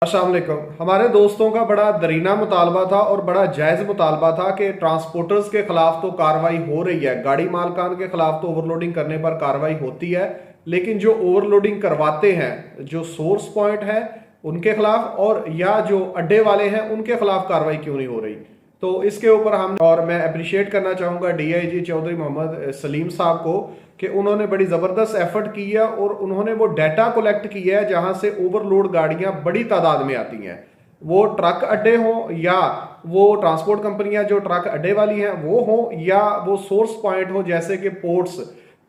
अस्सलाम वालेकुम। हमारे दोस्तों का बड़ा दरीना मुतालबा था और बड़ा जायज़ मुतालबा था कि ट्रांसपोर्टर्स के खिलाफ तो कार्रवाई हो रही है, गाड़ी मालकान के खिलाफ तो ओवरलोडिंग करने पर कार्रवाई होती है, लेकिन जो ओवरलोडिंग करवाते हैं, जो सोर्स पॉइंट है उनके खिलाफ और या जो अड्डे वाले हैं उनके खिलाफ कार्रवाई क्यों नहीं हो रही। तो इसके ऊपर हम और मैं अप्रिशिएट करना चाहूँगा डीआईजी चौधरी मोहम्मद सलीम साहब को कि उन्होंने बड़ी ज़बरदस्त एफर्ट की है और उन्होंने वो डाटा कलेक्ट किया है जहां से ओवरलोड गाड़ियां बड़ी तादाद में आती हैं। वो ट्रक अड्डे हों या वो ट्रांसपोर्ट कंपनियां जो ट्रक अड्डे वाली हैं वो हों या वो सोर्स पॉइंट हो जैसे कि पोर्ट्स,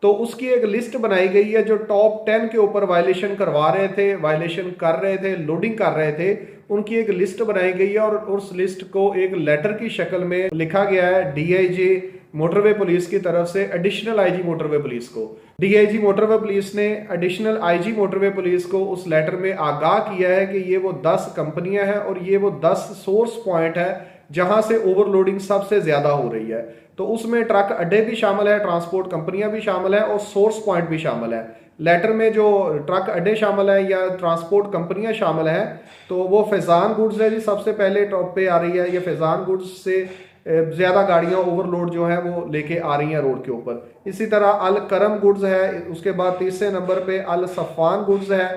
तो उसकी एक लिस्ट बनाई गई है जो टॉप 10 के ऊपर वायलेशन करवा रहे थे, वायलेशन कर रहे थे, लोडिंग कर रहे थे, उनकी एक लिस्ट बनाई गई है और उस लिस्ट को एक लेटर की शक्ल में लिखा गया है डीआईजी मोटरवे पुलिस की तरफ से एडिशनल आईजी मोटरवे पुलिस को। डीआईजी मोटरवे पुलिस ने एडिशनल आईजी मोटरवे पुलिस को उस लेटर में आगाह किया है कि ये वो 10 कंपनियां हैं और ये वो 10 सोर्स पॉइंट है जहां से ओवरलोडिंग सबसे ज्यादा हो रही है। तो उसमें ट्रक अड्डे भी शामिल है, ट्रांसपोर्ट कंपनियां भी शामिल है और सोर्स पॉइंट भी शामिल है। लेटर में जो ट्रक अड्डे शामिल है या ट्रांसपोर्ट कंपनियां शामिल हैं तो वो फैजान गुड्स है जी, सबसे पहले टॉप पे आ रही है। ये फैजान गुड्स से ज्यादा गाड़ियां ओवरलोड जो है वो लेके आ रही हैं रोड के ऊपर। इसी तरह अल करम गुड्स है, उसके बाद तीसरे नंबर पे अल सफ़ान गुड्स है,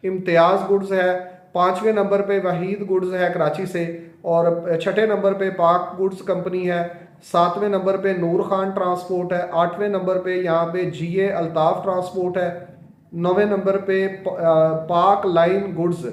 इम्तियाज गुड्स है, पांचवें नंबर पे वहीद गुड्स है कराची से, और छठे नंबर पे पाक गुड्स कंपनी है, सातवें नंबर पे नूर खान ट्रांसपोर्ट है, आठवें नंबर पे यहाँ पे जीए अल्ताफ ट्रांसपोर्ट है, नौवें नंबर पे पाक लाइन गुड्स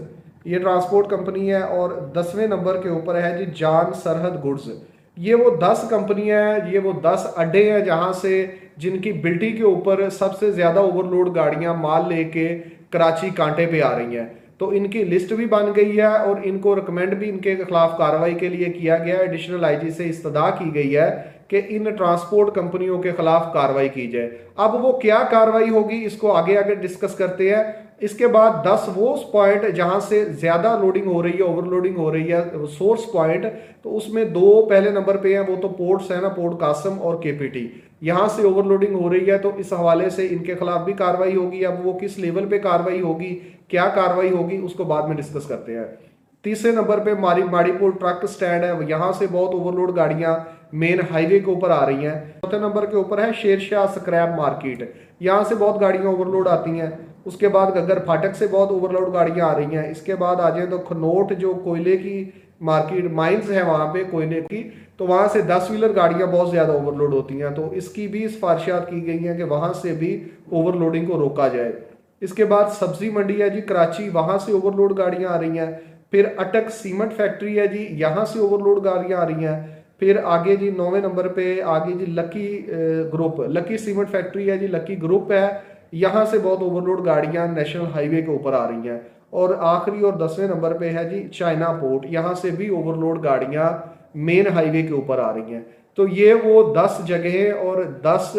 ये ट्रांसपोर्ट कंपनी है, और 10वें नंबर के ऊपर है जी जान सरहद गुड्स। ये वो 10 कंपनियां हैं, ये वो 10 अड्डे हैं जहां से जिनकी बिल्टी के ऊपर सबसे ज्यादा ओवरलोड गाड़ियां माल लेके कराची कांटे पे आ रही हैं। तो इनकी लिस्ट भी बन गई है और इनको रिकमेंड भी इनके खिलाफ कार्रवाई के लिए किया गया है। एडिशनल आईजी से इस्तदा की गई है कि इन ट्रांसपोर्ट कंपनियों के खिलाफ कार्रवाई की जाए। अब वो क्या कार्रवाई होगी इसको आगे आगे डिस्कस करते हैं। इसके बाद 10 वो पॉइंट जहां से ज्यादा लोडिंग हो रही है, ओवरलोडिंग हो रही है, सोर्स पॉइंट, तो उसमें 2 पहले नंबर पे हैं, वो तो पोर्ट्स है ना, पोर्ट कासम और केपीटी, यहां से ओवरलोडिंग हो रही है। तो इस हवाले से इनके खिलाफ भी कार्रवाई होगी। अब वो किस लेवल पे कार्रवाई होगी, क्या कार्रवाई होगी, उसको बाद में डिस्कस करते हैं। तीसरे नंबर पे माड़ीपुर ट्रक स्टैंड है, यहां से बहुत ओवरलोड गाड़ियां मेन हाईवे के ऊपर आ रही हैं। चौथे नंबर के ऊपर है शेरशाह स्क्रैप मार्केट, यहां से बहुत गाड़ियां ओवरलोड आती हैं। उसके बाद गग्गर फाटक से बहुत ओवरलोड गाड़ियां आ रही हैं। इसके बाद आ जाए तो खनोट जो कोयले की मार्केट माइंस है वहां पे कोयले की, तो वहां से 10 व्हीलर गाड़ियां बहुत ज्यादा ओवरलोड होती हैं। तो इसकी भी सिफारिशात की गई हैं कि वहां से भी ओवरलोडिंग को रोका जाए। इसके बाद सब्जी मंडी है जी कराची, वहां से ओवरलोड गाड़ियां आ रही हैं। फिर अटक सीमेंट फैक्ट्री है जी, यहां से ओवरलोड गाड़ियां आ रही हैं। फिर आगे जी 9वें नंबर पे आगे जी lucky group, lucky cement factory है जी, लकी ग्रुप है, यहां से बहुत ओवरलोड गाड़ियां नेशनल हाईवे के ऊपर आ रही हैं। और आखिरी और 10वें नंबर पे है जी चाइना पोर्ट, यहां से भी ओवरलोड गाड़ियां मेन हाईवे के ऊपर आ रही हैं। तो ये वो 10 जगह और 10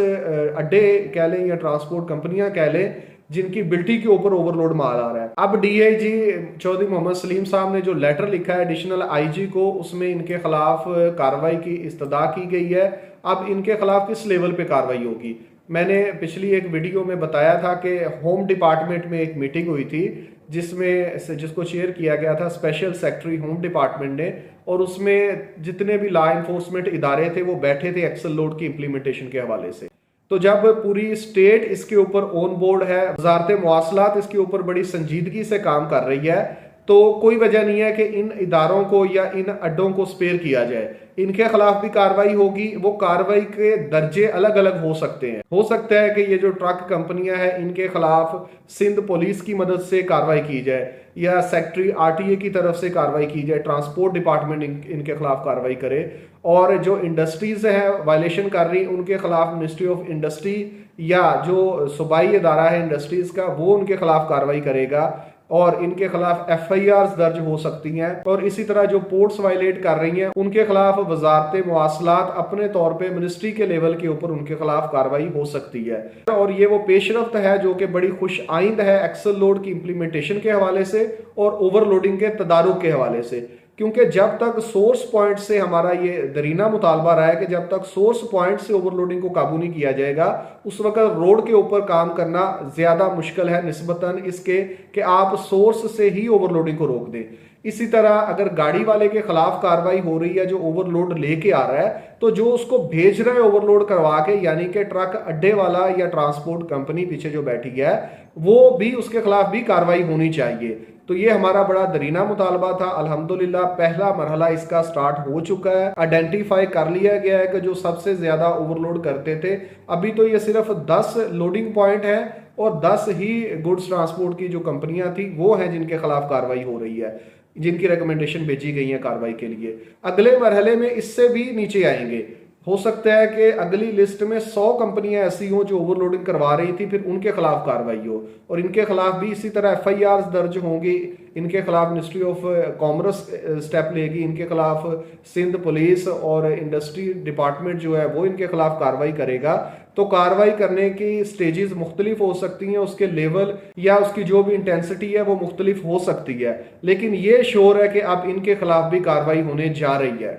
अड्डे कह लें या ट्रांसपोर्ट कंपनियां कह लें जिनकी बिल्टी के ऊपर ओवरलोड माल आ रहा है। अब डीआईजी चौधरी मोहम्मद सलीम साहब ने जो लेटर लिखा है एडिशनल आईजी को, उसमें इनके खिलाफ कार्रवाई की इस्तदा की गई है। अब इनके खिलाफ किस लेवल पे कार्रवाई होगी, मैंने पिछली एक वीडियो में बताया था कि होम डिपार्टमेंट में एक मीटिंग हुई थी जिसको शेयर किया गया था स्पेशल सेक्रेटरी होम डिपार्टमेंट ने, और उसमें जितने भी लॉ इन्फोर्समेंट इदारे थे वो बैठे थे एक्सल लोड की इम्प्लीमेंटेशन के हवाले से। तो जब पूरी स्टेट इसके ऊपर ऑन बोर्ड है, वजारत मवासलात इसके ऊपर बड़ी संजीदगी से काम कर रही है, तो कोई वजह नहीं है कि इन इदारों को या इन अड्डों को स्पेयर किया जाए। इनके खिलाफ भी कार्रवाई होगी। वो कार्रवाई के दर्जे अलग अलग हो सकते हैं। हो सकता है कि ये जो ट्रक कंपनियां हैं इनके खिलाफ सिंध पुलिस की मदद से कार्रवाई की जाए या सेक्रेटरी आरटीए की तरफ से कार्रवाई की जाए, ट्रांसपोर्ट डिपार्टमेंट इनके खिलाफ कार्रवाई करे, और जो इंडस्ट्रीज है वायलेशन कर रही उनके खिलाफ मिनिस्ट्री ऑफ इंडस्ट्री या जो सूबाई इदारा है इंडस्ट्रीज का वो उनके खिलाफ कार्रवाई करेगा और इनके खिलाफ एफआईआर दर्ज हो सकती हैं। और इसी तरह जो पोर्ट्स वायलेट कर रही हैं उनके खिलाफ वजारत मवासलात अपने तौर पे मिनिस्ट्री के लेवल के ऊपर उनके खिलाफ कार्रवाई हो सकती है। और ये वो पेशरफ्त है जो कि बड़ी खुश आइंद है एक्सल लोड की इम्प्लीमेंटेशन के हवाले से और ओवरलोडिंग के तदारुक के हवाले से। क्योंकि जब तक सोर्स पॉइंट से हमारा ये दरीना मुतालबा रहा है कि जब तक सोर्स पॉइंट से ओवरलोडिंग को काबू नहीं किया जाएगा उस वक्त रोड के ऊपर काम करना ज्यादा मुश्किल है निस्बतन इसके कि आप सोर्स से ही ओवरलोडिंग को रोक दें। इसी तरह अगर गाड़ी वाले के खिलाफ कार्रवाई हो रही है जो ओवरलोड लेके आ रहा है, तो जो उसको भेज रहा है ओवरलोड करवा के, यानी कि ट्रक अड्डे वाला या ट्रांसपोर्ट कंपनी पीछे जो बैठी है, वो भी उसके खिलाफ भी कार्रवाई होनी चाहिए। तो ये हमारा बड़ा दरीना मुतालबा था। अल्हम्दुलिल्लाह पहला मरहला इसका स्टार्ट हो चुका है, आइडेंटिफाई कर लिया गया है कि जो सबसे ज्यादा ओवरलोड करते थे। अभी तो ये सिर्फ 10 लोडिंग पॉइंट है और 10 ही गुड्स ट्रांसपोर्ट की जो कंपनियां थी वो हैं जिनके खिलाफ कार्रवाई हो रही है, जिनकी रिकमेंडेशन भेजी गई है कार्रवाई के लिए। अगले मरहले में इससे भी नीचे आएंगे। हो सकता है कि अगली लिस्ट में 100 कंपनियां ऐसी हों जो ओवरलोडिंग करवा रही थी, फिर उनके खिलाफ कार्रवाई हो और इनके खिलाफ भी इसी तरह FIR दर्ज होंगी। इनके खिलाफ मिनिस्ट्री ऑफ कॉमर्स स्टेप लेगी, इनके खिलाफ सिंध पुलिस और इंडस्ट्री डिपार्टमेंट जो है वो इनके खिलाफ कार्रवाई करेगा। तो कार्रवाई करने की स्टेजेस मुख्तलिफ हो सकती हैं, उसके लेवल या उसकी जो भी इंटेंसिटी है वो मुख्तलिफ हो सकती है, लेकिन ये श्योर है कि अब इनके खिलाफ भी कार्रवाई होने जा रही है।